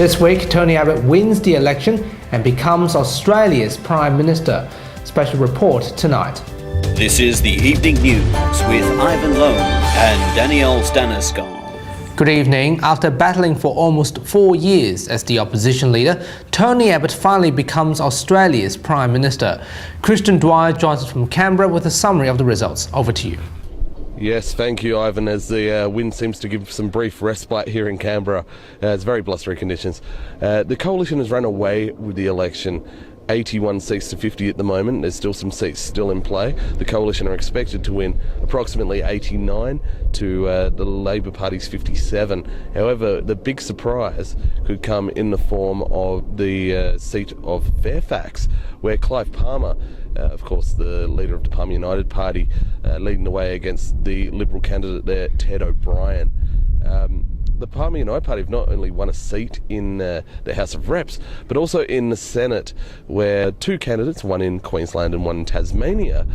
This week, Tony Abbott wins the election and becomes Australia's Prime Minister. Special report tonight. This is the Evening News with Ivan Lowe and Danielle Staniskov. Good evening. After battling for almost 4 years as the opposition leader, Tony Abbott finally becomes Australia's Prime Minister. Kristian Dwyer joins us from Canberra with a summary of the results. Over to you. Yes, thank you, Ivan, as the wind seems to give some brief respite here in Canberra. It's very blustery conditions. The coalition has run away with the election. 81 seats to 50 at the moment. There's still some seats still in play. The coalition are expected to win approximately 89 to the Labor Party's 57. However, the big surprise could come in the form of the seat of Fairfax, where Clive Palmer, of course the leader of the Palmer United Party, leading the way against the Liberal candidate there, Ted O'Brien. The Palmer United Party have not only won a seat in the House of Reps, but also in the Senate, where two candidates, one in Queensland and one in Tasmania,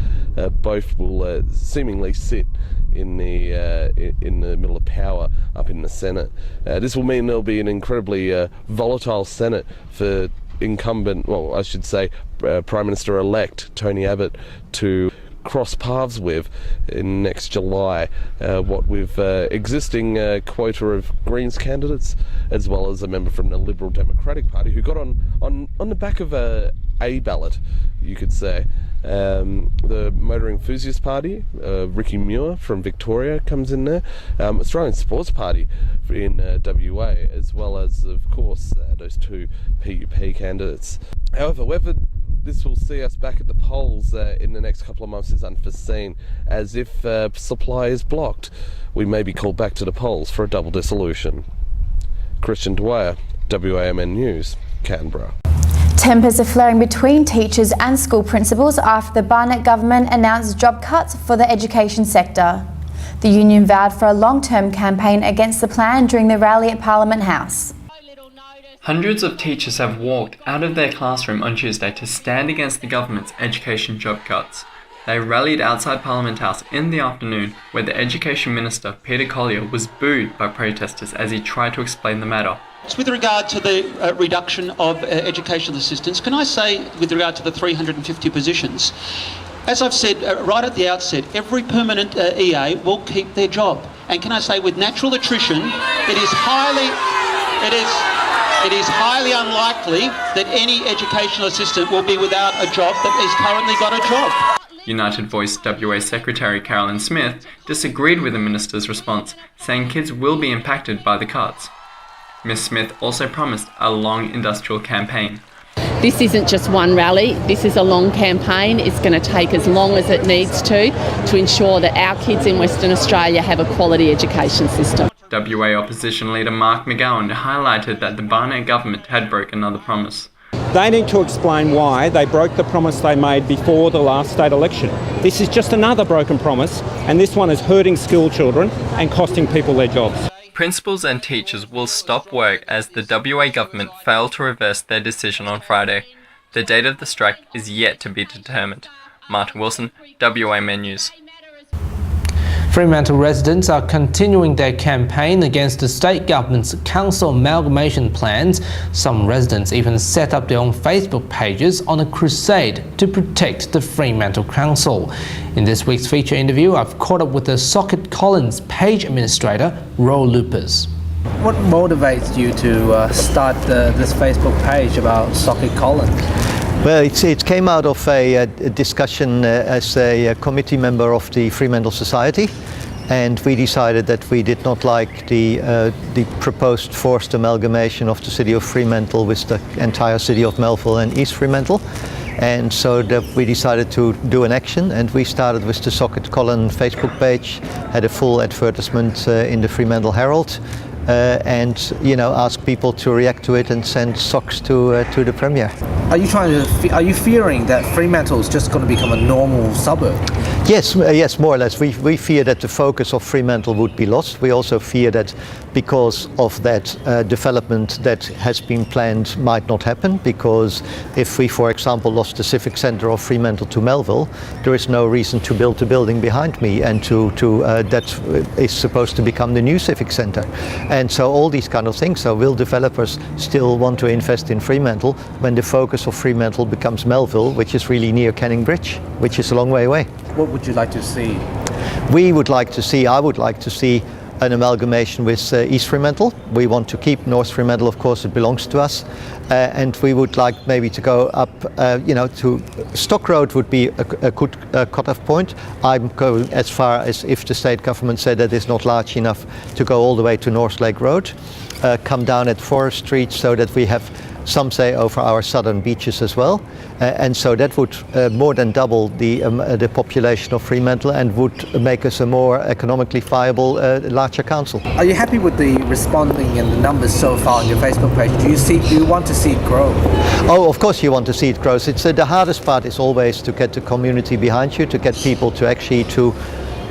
both will seemingly sit in the middle of power up in the Senate. This will mean there'll be an incredibly volatile Senate for incumbent, well, I should say, Prime Minister-elect Tony Abbott to cross paths with in next July, what with existing quota of Greens candidates, as well as a member from the Liberal Democratic Party who got on the back of a ballot, you could say. The Motor Enthusiast Party, Ricky Muir from Victoria comes in there, Australian Sports Party in WA, as well as, of course, those two PUP candidates. However, whether this will see us back at the polls in the next couple of months is unforeseen, as if supply is blocked, we may be called back to the polls for a double dissolution. Kristian Dwyer, WAMN News, Canberra. Tempers are flaring between teachers and school principals after the Barnett government announced job cuts for the education sector. The union vowed for a long-term campaign against the plan during the rally at Parliament House. Hundreds of teachers have walked out of their classroom on Tuesday to stand against the government's education job cuts. They rallied outside Parliament House in the afternoon, where the Education Minister, Peter Collier, was booed by protesters as he tried to explain the matter. With regard to the reduction of educational assistants, can I say, with regard to the 350 positions, as I've said right at the outset, every permanent EA will keep their job. And can I say, with natural attrition, it is highly unlikely that any educational assistant will be without a job that has currently got a job. United Voice WA Secretary Carolyn Smith disagreed with the minister's response, saying kids will be impacted by the cuts. Ms Smith also promised a long industrial campaign. This isn't just one rally, this is a long campaign. It's going to take as long as it needs to ensure that our kids in Western Australia have a quality education system. WA opposition leader Mark McGowan highlighted that the Barnett government had broken another promise. They need to explain why they broke the promise they made before the last state election. This is just another broken promise, and this one is hurting school children and costing people their jobs. Principals and teachers will stop work as the WA government failed to reverse their decision on Friday. The date of the strike is yet to be determined. Martin Wilson, WAMN News. Fremantle residents are continuing their campaign against the state government's council amalgamation plans. Some residents even set up their own Facebook pages on a crusade to protect the Fremantle Council. In this week's feature interview, I've caught up with the It Colin's page administrator, Roel Loopers. What motivates you to start this Facebook page about It Colin? Well, it came out of a discussion as a committee member of the Fremantle Society, and we decided that we did not like the proposed forced amalgamation of the city of Fremantle with the entire city of Melville and East Fremantle. And so we decided to do an action, and we started with the It Colin Facebook page, had a full advertisement in the Fremantle Herald, and asked people to react to it and send socks to the Premier. Are you fearing that Fremantle is just going to become a normal suburb? Yes, yes, more or less. We fear that the focus of Fremantle would be lost. We also fear that because of that development that has been planned might not happen, because if we, for example, lost the civic centre of Fremantle to Melville, there is no reason to build the building behind me, and that is supposed to become the new civic centre. And so all these kind of things. So will developers still want to invest in Fremantle when the focus of Fremantle becomes Melville, which is really near Canning Bridge, which is a long way away? What would you like to see? I would like to see an amalgamation with East Fremantle. We want to keep North Fremantle, of course, it belongs to us. And we would like maybe to go up, to Stock Road would be a good cut-off point. I'm going as far as, if the state government said that it's not large enough, to go all the way to North Lake Road, come down at Forest Street, so that we have some say over our southern beaches as well, and so that would more than double the population of Fremantle and would make us a more economically viable, larger council. Are you happy with the responding and the numbers so far on your Facebook page? Do you want to see it grow? Oh, of course you want to see it grow. It's the hardest part is always to get the community behind you, to get people to actually to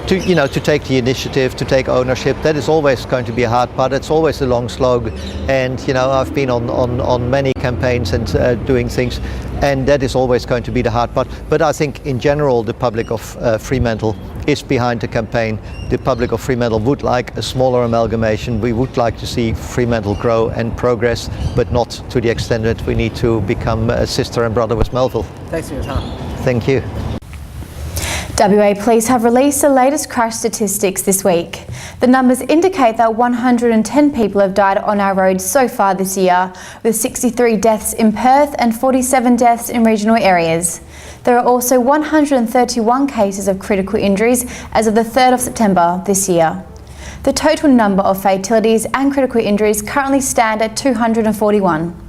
take the initiative, to take ownership. That is always going to be a hard part. It's always a long slog, and I've been on many campaigns and doing things, and that is always going to be the hard part. But I think in general the public of Fremantle is behind the campaign. The public of Fremantle would like a smaller amalgamation. We would like to see Fremantle grow and progress, but not to the extent that we need to become a sister and brother with Melville. Thanks for your time. Thank you. WA Police have released the latest crash statistics this week. The numbers indicate that 110 people have died on our roads so far this year, with 63 deaths in Perth and 47 deaths in regional areas. There are also 131 cases of critical injuries as of the 3rd of September this year. The total number of fatalities and critical injuries currently stand at 241.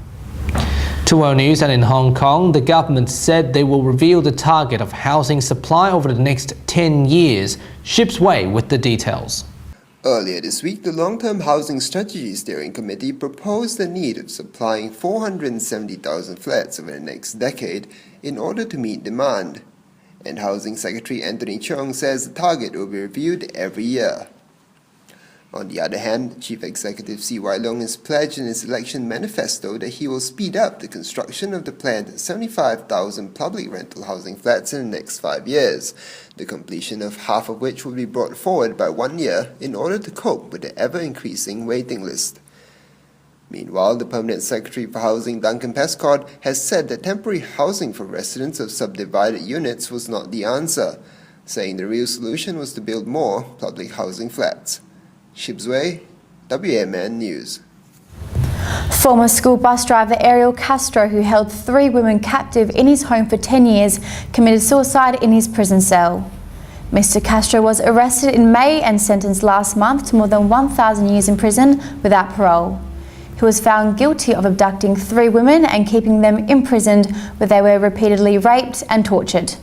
To World News, and in Hong Kong, the government said they will reveal the target of housing supply over the next 10 years. Shibs Wei with the details. Earlier this week, the Long-Term Housing Strategy Steering Committee proposed the need of supplying 470,000 flats over the next decade in order to meet demand. And Housing Secretary Anthony Cheung says the target will be reviewed every year. On the other hand, Chief Executive C.Y. Leung has pledged in his election manifesto that he will speed up the construction of the planned 75,000 public rental housing flats in the next 5 years, the completion of half of which will be brought forward by 1 year in order to cope with the ever-increasing waiting list. Meanwhile, the Permanent Secretary for Housing, Duncan Pescott, has said that temporary housing for residents of subdivided units was not the answer, saying the real solution was to build more public housing flats. Shibs Wei, WAMN News. Former school bus driver Ariel Castro, who held 3 women captive in his home for 10 years, committed suicide in his prison cell. Mr. Castro was arrested in May and sentenced last month to more than 1,000 years in prison without parole. He was found guilty of abducting 3 women and keeping them imprisoned where they were repeatedly raped and tortured.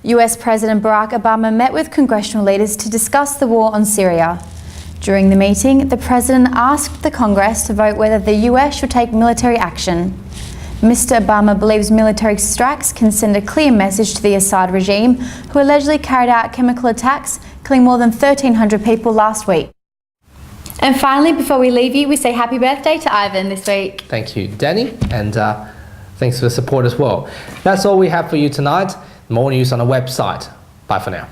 US President Barack Obama met with congressional leaders to discuss the war on Syria. During the meeting, the President asked the Congress to vote whether the US should take military action. Mr. Obama believes military strikes can send a clear message to the Assad regime, who allegedly carried out chemical attacks, killing more than 1,300 people last week. And finally, before we leave you, we say happy birthday to Ivan this week. Thank you, Danny, and thanks for the support as well. That's all we have for you tonight. More news on the website. Bye for now.